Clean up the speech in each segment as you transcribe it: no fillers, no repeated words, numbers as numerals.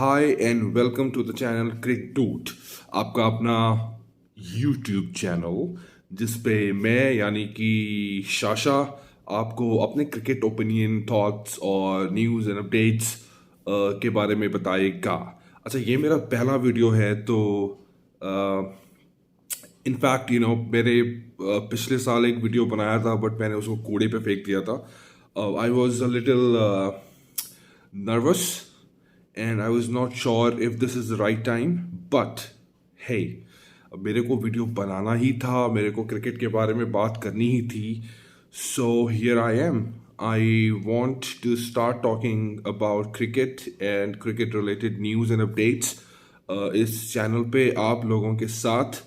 Hi and welcome to the channel Cricktoot, आपका अपना YouTube channel जिस पे मैं यानी कि शाशा आपको अपने क्रिकेट ओपिनियन थॉट्स और न्यूज़ एंड अपडेट्स के बारे में बताएगा। अच्छा, ये मेरा पहला वीडियो है तो इनफैक्ट मेरे पिछले साल एक वीडियो बनाया था बट मैंने उसको कूड़े पे फेंक दिया था। I was a little nervous and I was not sure if this is the right time, but hey, अब मेरे को वीडियो बनाना ही था, मेरे को क्रिकेट के बारे में बात करनी ही थी, so here I am. I want to start talking about cricket and cricket related news and updates इस चैनल पे आप लोगों के साथ।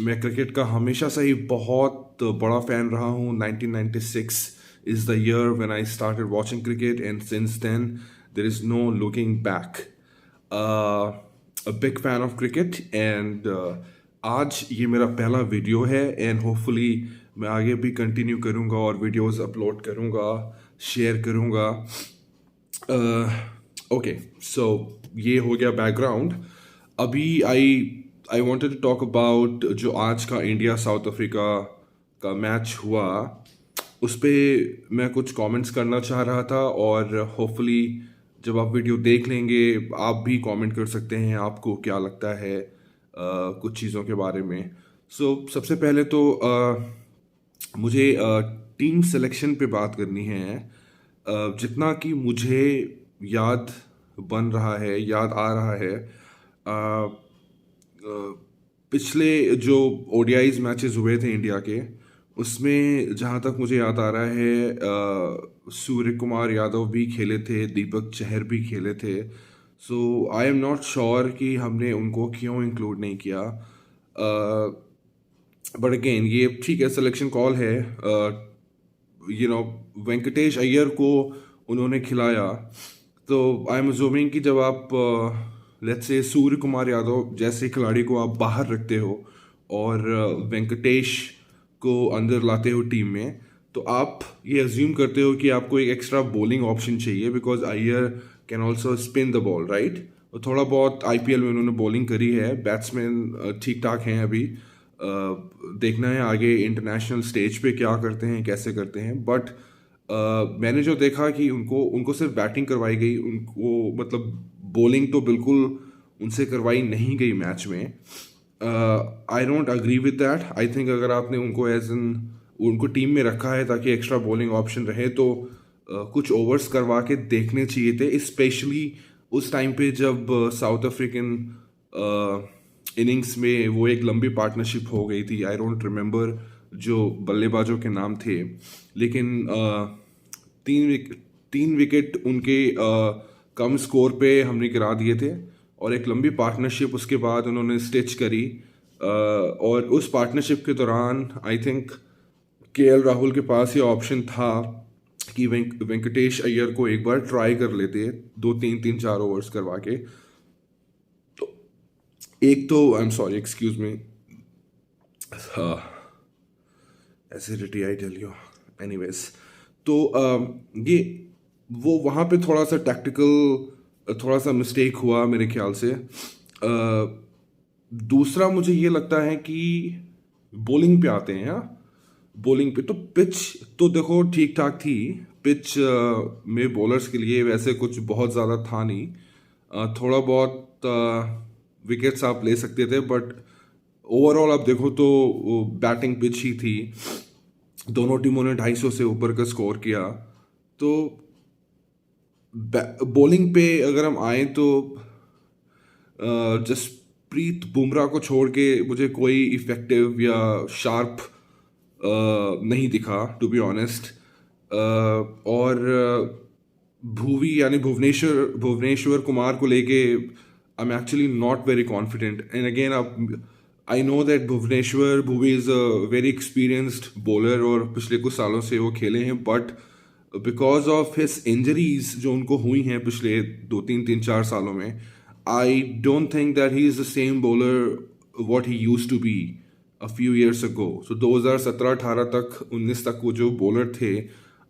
मैं क्रिकेट का हमेशा से ही बहुत बड़ा फ़ैन रहा हूँ। 1996 is the year when I started watching cricket and since then there is no looking back. A big fan of cricket and आज ये मेरा पहला वीडियो है एंड होपफुली मैं आगे भी कंटिन्यू करूँगा और वीडियोस अपलोड करूँगा, शेयर करूँगा। ओके, सो ये हो गया बैकग्राउंड। अभी I wanted to talk about जो आज का इंडिया साउथ अफ्रीका का मैच हुआ, उस पर मैं कुछ कमेंट्स करना चाह रहा था और होपफुली जब आप वीडियो देख लेंगे आप भी कमेंट कर सकते हैं आपको क्या लगता है कुछ चीज़ों के बारे में। सबसे पहले तो मुझे टीम सिलेक्शन पे बात करनी है। जितना कि मुझे याद बन रहा है, याद आ रहा है, पिछले जो ओडीआईज मैचेस हुए थे इंडिया के, उसमें जहाँ तक मुझे याद आ रहा है सूर्य कुमार यादव भी खेले थे, दीपक चहर भी खेले थे। आई एम नॉट श्योर कि हमने उनको क्यों इंक्लूड नहीं किया, बट अगेन ये ठीक है, सिलेक्शन कॉल है। वेंकटेश अय्यर को उन्होंने खिलाया, तो आई एम अज्यूमिंग कि जब आप लेट्स से सूर्य कुमार यादव जैसे खिलाड़ी को आप बाहर रखते हो और वेंकटेश को अंदर लाते हो टीम में, तो आप ये अज्यूम करते हो कि आपको एक एक्स्ट्रा बॉलिंग ऑप्शन चाहिए because Iyer can also spin the ball, right. थोड़ा बहुत आईपीएल में उन्होंने बॉलिंग करी है, बैट्समैन ठीक ठाक हैं अभी। देखना है आगे इंटरनेशनल स्टेज पे क्या करते हैं, कैसे करते हैं, बट मैंने जो देखा कि उनको सिर्फ बैटिंग करवाई गई, उनको मतलब बॉलिंग तो बिल्कुल उनसे करवाई नहीं गई मैच में। I don't agree with that. I think अगर आपने उनको उनको टीम में रखा है ताकि एक्स्ट्रा बॉलिंग ऑप्शन रहे तो कुछ ओवर्स करवा के देखने चाहिए थे, स्पेशली उस टाइम पे जब साउथ अफ्रीकन इनिंग्स में वो एक लंबी पार्टनरशिप हो गई थी। आई डोंट रिमेंबर जो बल्लेबाजों के नाम थे, लेकिन तीन विकेट उनके कम स्कोर पे हमने गिरा दिए थे और एक लंबी पार्टनरशिप उसके बाद उन्होंने स्टिच करी। और उस पार्टनरशिप के दौरान आई थिंक केएल राहुल के पास ये ऑप्शन था कि वेंकटेश अय्यर को एक बार ट्राई कर लेते, 2-3 4 ओवर्स करवा के। तो एक तो I am sorry, excuse me, acidity I tell you. Anyways, तो ये वो वहाँ पे थोड़ा सा टैक्टिकल थोड़ा सा मिस्टेक हुआ मेरे ख्याल से। दूसरा मुझे ये लगता है कि बॉलिंग पे आते हैं। बॉलिंग पे तो पिच तो देखो ठीक ठाक थी, पिच में बॉलर्स के लिए वैसे कुछ बहुत ज़्यादा था नहीं। थोड़ा बहुत विकेट्स आप ले सकते थे, बट ओवरऑल आप देखो तो बैटिंग पिच ही थी। दोनों टीमों ने 250 से ऊपर का स्कोर किया। तो बॉलिंग पे अगर हम आए तो जसप्रीत बुमराह को छोड़ के मुझे कोई इफेक्टिव या शार्प नहीं दिखा, टू बी ऑनेस्ट। और भुवी यानी भुवनेश्वर कुमार को लेके I am actually not very confident. And again I know that Bhuvi is a very experienced bowler और पिछले कुछ सालों से वो खेले हैं, but because of his injuries जो उनको हुई हैं पिछले 2-3 सालों में, I don't think that he is the same bowler what he used to be a few years ago. 2017-18 तक, 19 तक वो जो बॉलर थे,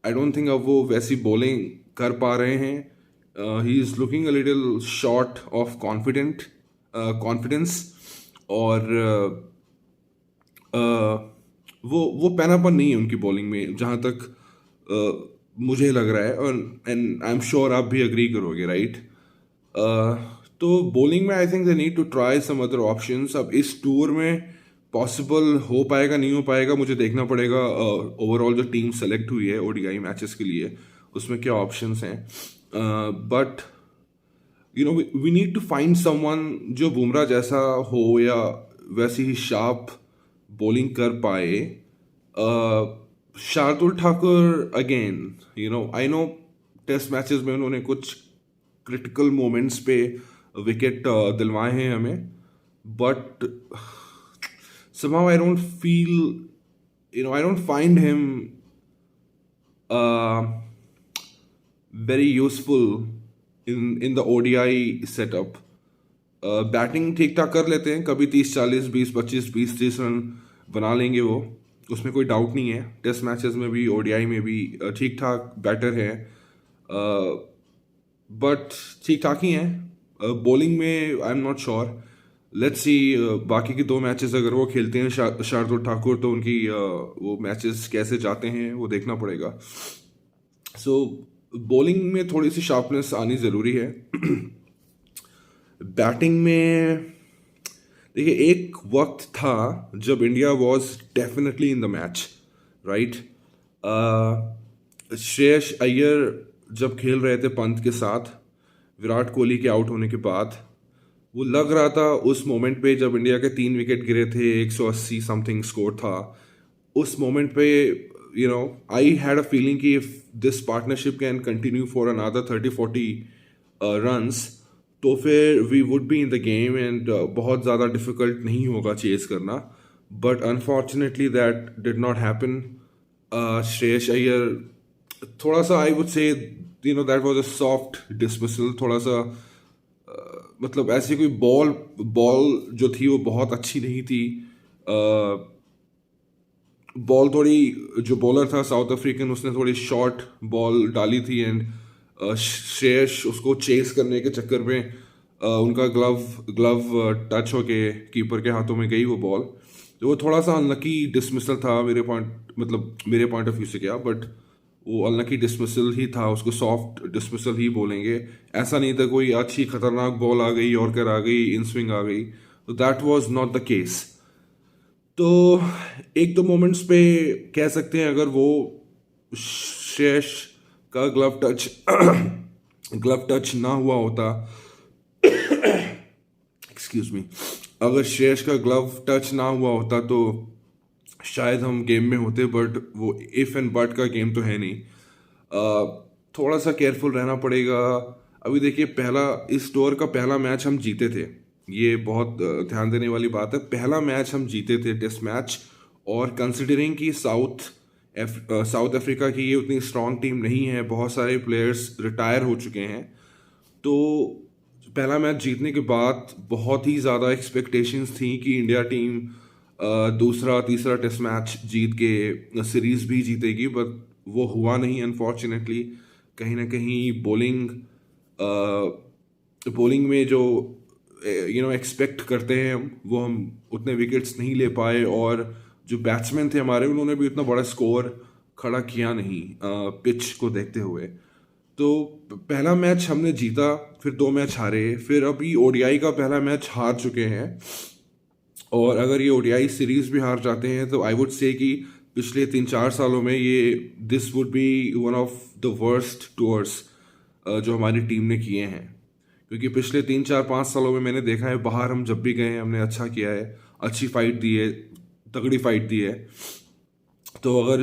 आई डोंट थिंक अब वो वैसी बॉलिंग कर पा रहे हैं। He is looking a little short of confidence, और वो पैनापन नहीं है उनकी बॉलिंग में, जहाँ तक मुझे लग रहा है, और एंड आई एम श्योर आप भी अग्री करोगे, राइट? तो बॉलिंग में I think they need to try some other options. अब इस टूर में पॉसिबल हो पाएगा नहीं हो पाएगा, मुझे देखना पड़ेगा ओवरऑल जो टीम सेलेक्ट हुई है ओडीआई मैचेस के लिए, उसमें क्या ऑप्शंस हैं। But we need to find someone जो बुमराह जैसा हो या वैसी ही शार्प बॉलिंग कर पाए। Shardul Thakur again, I know test matches में उन्होंने कुछ क्रिटिकल मोमेंट्स पे विकेट दिलवाए हैं हमें, but somehow I don't feel, I don't find him uh, very useful in the ODI setup. Batting ठीक ठाक कर लेते हैं, कभी 30-40, 20-25, 20-30 रन बना लेंगे वो, उसमें कोई डाउट नहीं है। टेस्ट मैचेस में भी ओडीआई में भी ठीक ठाक बैटर है, बट ठीक ठाक ही हैं। बॉलिंग में I am not sure, let's see बाकी के 2 मैचेस अगर वो खेलते हैं शार्दुल ठाकुर, तो उनकी वो मैचेस कैसे जाते हैं वो देखना पड़ेगा। सो बॉलिंग में थोड़ी सी शार्पनेस आनी ज़रूरी है। बैटिंग में देखिए, एक वक्त था जब India was definitely in the match, right? Shreyas Iyer जब खेल रहे थे पंत के साथ, विराट कोहली के आउट होने के बाद, वो लग रहा था उस मोमेंट पे जब इंडिया के 3 विकेट गिरे थे, 180 समथिंग स्कोर था, उस मोमेंट पे आई हैड अ फीलिंग कि if this partnership can continue for another 30-40 runs, तो फिर we would be in the game and बहुत ज़्यादा डिफिकल्ट नहीं होगा चेस करना। But unfortunately that did not happen. Shreyas Iyer थोड़ा सा, I would say, that was a soft dismissal, थोड़ा सा मतलब ऐसी कोई बॉल जो थी वो बहुत अच्छी नहीं थी। बॉल थोड़ी, जो बॉलर था साउथ अफ्रीकन, उसने थोड़ी शॉर्ट बॉल डाली थी, एंड श्रेयस उसको चेस करने के चक्कर में उनका ग्लव टच होके कीपर के हाथों में गई वो बॉल, तो वो थोड़ा सा अनलकी डिसमिसल था मेरे पॉइंट ऑफ व्यू से क्या, बट वो अनलकी डिसमिसल ही था, उसको सॉफ्ट डिसमिसल ही बोलेंगे। ऐसा नहीं था कोई अच्छी खतरनाक बॉल आ गई, यॉर्कर आ गई, इन स्विंग आ गई, तो that was not the case. तो 1-2 मोमेंट्स पे कह सकते हैं, अगर वो श्रेयस का ग्लव टच ना हुआ होता, एक्सक्यूज मी, अगर श्रेयस का ग्लव टच ना हुआ होता तो शायद हम गेम में होते, बट वो इफ एंड बट का गेम तो है नहीं। थोड़ा सा केयरफुल रहना पड़ेगा। अभी देखिए, इस टूर का पहला मैच हम जीते थे, ये बहुत ध्यान देने वाली बात है। पहला मैच हम जीते थे, टेस्ट मैच, और कंसिडरिंग कि साउथ अफ्रीका की ये उतनी स्ट्रांग टीम नहीं है, बहुत सारे प्लेयर्स रिटायर हो चुके हैं, तो पहला मैच जीतने के बाद बहुत ही ज़्यादा एक्सपेक्टेशंस थी कि इंडिया टीम दूसरा तीसरा टेस्ट मैच जीत के सीरीज भी जीतेगी, बट वो हुआ नहीं अनफॉर्चुनेटली। कहीं ना कहीं बॉलिंग में जो एक्सपेक्ट करते हैं हम उतने विकेट्स नहीं ले पाए, और जो बैट्समैन थे हमारे, उन्होंने भी उतना बड़ा स्कोर खड़ा किया नहीं पिच को देखते हुए। तो पहला मैच हमने जीता, फिर 2 मैच हारे, फिर अभी ओडीआई का पहला मैच हार चुके हैं, और अगर ये ओडीआई सीरीज भी हार जाते हैं तो आई वुड से कि पिछले 3-4 सालों में this would be one of the worst tours जो हमारी टीम ने किए हैं। क्योंकि पिछले 3-4-5 सालों में मैंने देखा है, बाहर हम जब भी गए हैं हमने अच्छा किया है, अच्छी फाइट दी है, तगड़ी फाइट दी है। तो अगर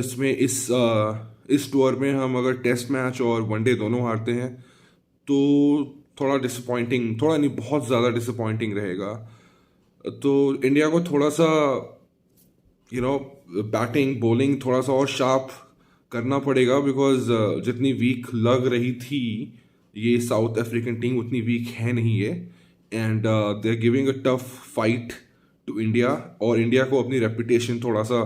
इस टूर में हम अगर टेस्ट मैच और वनडे दोनों हारते हैं तो थोड़ा डिसअपॉइंटिंग, थोड़ा नहीं बहुत ज़्यादा डिसअपॉइंटिंग रहेगा। तो इंडिया को थोड़ा सा बैटिंग बॉलिंग थोड़ा सा और शार्प करना पड़ेगा, बिकॉज जितनी वीक लग रही थी ये साउथ अफ्रीकन टीम, उतनी वीक है नहीं ये, and they are giving a tough fight to India, और इंडिया को अपनी रेपुटेशन थोड़ा सा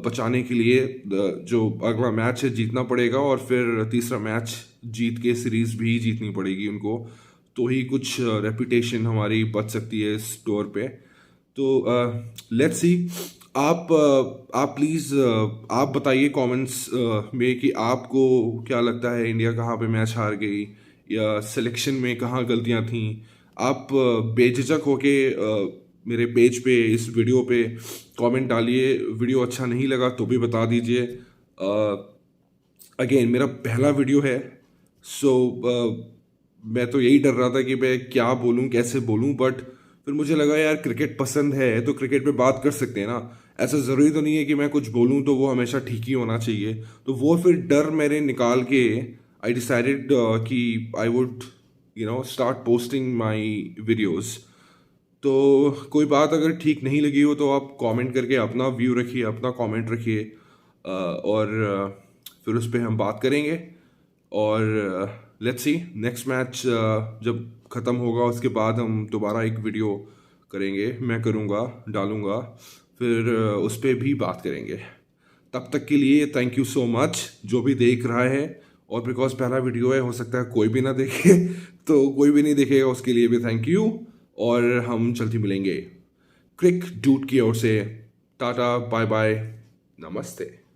बचाने के लिए जो अगला मैच है जीतना पड़ेगा, और फिर तीसरा मैच जीत के सीरीज़ भी जीतनी पड़ेगी उनको, तो ही कुछ रेपुटेशन हमारी बच सकती है इस टूर पे। तो लेट्स सी। आप प्लीज़ आप बताइए कमेंट्स में कि आपको क्या लगता है इंडिया कहाँ पे मैच हार गई, या सिलेक्शन में कहाँ गलतियाँ थीं। आप बेझिझक होके मेरे पेज पे इस वीडियो पे कमेंट डालिए। वीडियो अच्छा नहीं लगा तो भी बता दीजिए। अगेन मेरा पहला वीडियो है, सो मैं तो यही डर रहा था कि मैं क्या बोलूँ कैसे बोलूँ, बट फिर मुझे लगा यार क्रिकेट पसंद है तो क्रिकेट पे बात कर सकते हैं ना। ऐसा ज़रूरी तो नहीं है कि मैं कुछ बोलूँ तो वो हमेशा ठीक ही होना चाहिए। तो वो फिर डर मैंने निकाल के आई डिसाइडेड कि I would start posting my videos. तो कोई बात अगर ठीक नहीं लगी हो तो आप कमेंट करके अपना व्यू रखिए, अपना कमेंट रखिए, और फिर उस पर हम बात करेंगे। और लेट्स सी नेक्स्ट मैच जब ख़त्म होगा उसके बाद हम दोबारा एक वीडियो करेंगे, मैं करूँगा, डालूँगा, फिर उस पर भी बात करेंगे। तब तक के लिए थैंक यू सो मच जो भी देख रहा है। और बिकॉज पहला वीडियो है, हो सकता है कोई भी ना देखे तो कोई भी नहीं देखेगा, उसके लिए भी थैंक यू। और हम जल्दी मिलेंगे। क्रिक डूड की ओर से टाटा, बाय बाय, नमस्ते।